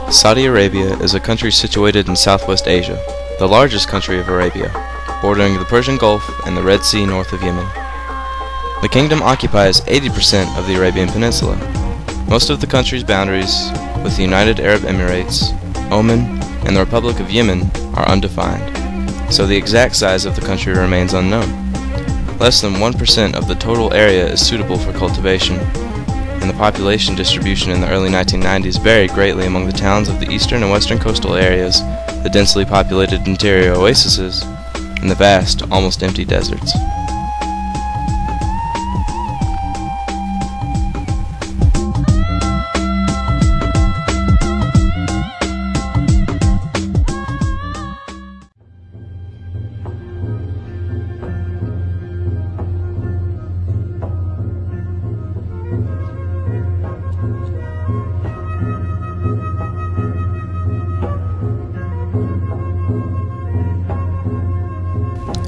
Saudi Arabia is a country situated in Southwest Asia, the largest country of Arabia, bordering the Persian Gulf and the Red Sea north of Yemen. The kingdom occupies 80% of the Arabian Peninsula. Most of the country's boundaries with the United Arab Emirates, Oman, and the Republic of Yemen are undefined, so the exact size of the country remains unknown. Less than 1% of the total area is suitable for cultivation, and the population distribution in the early 1990s varied greatly among the towns of the eastern and western coastal areas, the densely populated interior oases, and the vast, almost empty deserts.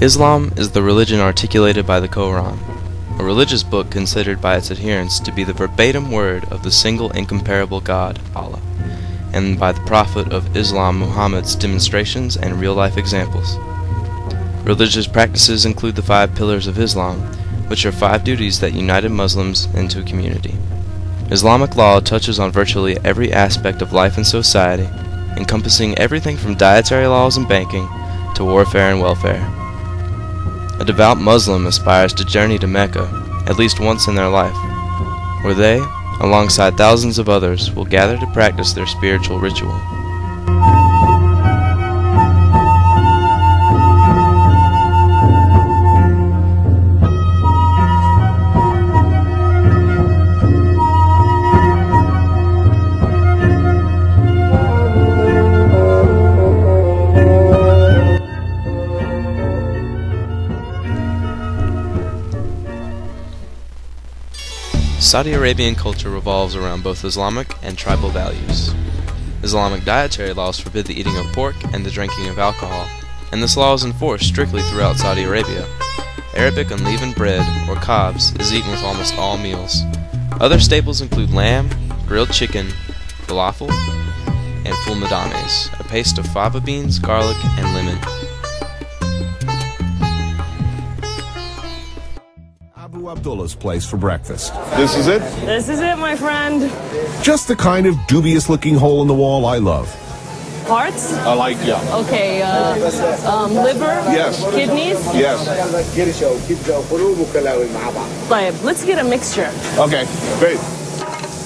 Islam is the religion articulated by the Quran, a religious book considered by its adherents to be the verbatim word of the single incomparable God, Allah, and by the Prophet of Islam Muhammad's demonstrations and real-life examples. Religious practices include the 5 pillars of Islam, which are 5 duties that united Muslims into a community. Islamic law touches on virtually every aspect of life and society, encompassing everything from dietary laws and banking to warfare and welfare. A devout Muslim aspires to journey to Mecca at least once in their life, where they, alongside thousands of others, will gather to practice their spiritual ritual. Saudi Arabian culture revolves around both Islamic and tribal values. Islamic dietary laws forbid the eating of pork and the drinking of alcohol, and this law is enforced strictly throughout Saudi Arabia. Arabic unleavened bread, or khabs, is eaten with almost all meals. Other staples include lamb, grilled chicken, falafel, and fulmadames, a paste of fava beans, garlic, and lemon. Abdullah's place for breakfast. This is it? This is it, my friend. Just the kind of dubious-looking hole in the wall I love. Hearts? I like, yeah. Okay, liver? Yes. Kidneys? Yes. طيب, let's get a mixture. Okay, great.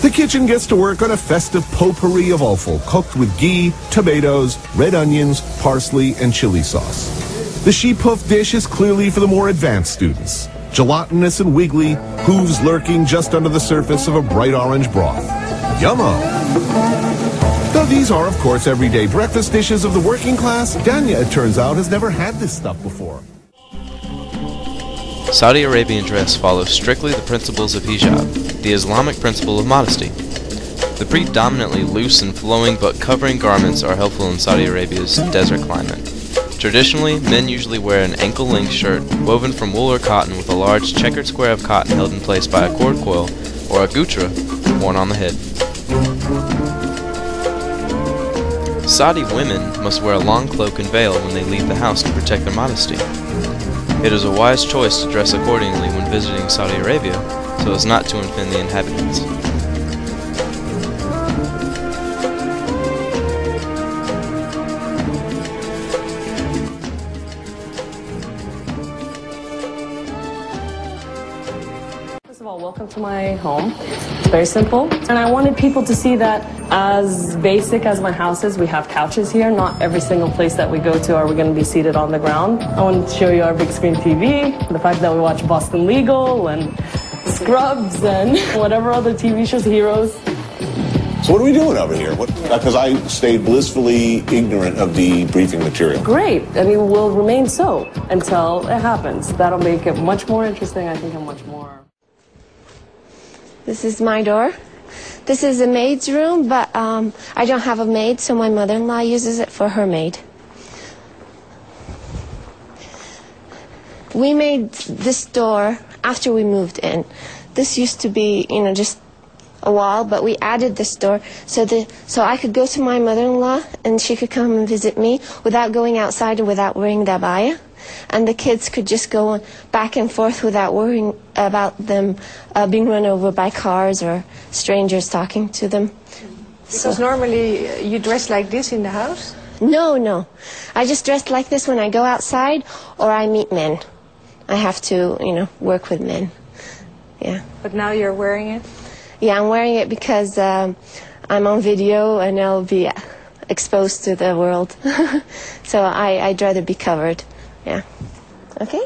The kitchen gets to work on a festive potpourri of offal cooked with ghee, tomatoes, red onions, parsley, and chili sauce. The sheep hoof dish is clearly for the more advanced students. Gelatinous and wiggly, hooves lurking just under the surface of a bright orange broth. Yummo! Though these are, of course, everyday breakfast dishes of the working class, Danya, it turns out, has never had this stuff before. Saudi Arabian dress follows strictly the principles of hijab, the Islamic principle of modesty. The predominantly loose and flowing but covering garments are helpful in Saudi Arabia's desert climate. Traditionally, men usually wear an ankle-length shirt woven from wool or cotton with a large checkered square of cotton held in place by a cord coil or a gutra worn on the head. Saudi women must wear a long cloak and veil when they leave the house to protect their modesty. It is a wise choice to dress accordingly when visiting Saudi Arabia so as not to offend the inhabitants. Welcome to my home. It's very simple. And I wanted people to see that as basic as my house is, we have couches here. Not every single place that we go to are we going to be seated on the ground. I wanted to show you our big screen TV, the fact that we watch Boston Legal and Scrubs and whatever other TV shows, Heroes. So what are we doing over here? Because I stayed blissfully ignorant of the briefing material. Great. I mean, we'll remain so until it happens. That'll make it much more interesting, I think, and much more... This is my door. This is a maid's room, but I don't have a maid, so my mother-in-law uses it for her maid. We made this door after we moved in. This used to be, you know, just a wall, but we added this door so I could go to my mother-in-law and she could come and visit me without going outside and without wearing the abaya. And the kids could just go back and forth without worrying about them being run over by cars or strangers talking to them. Because normally you dress like this in the house? No, no. I just dress like this when I go outside or I meet men. I have to, you know, work with men. Yeah. But now you're wearing it? Yeah, I'm wearing it because I'm on video and I'll be exposed to the world. So I'd rather be covered. Yeah. Okay?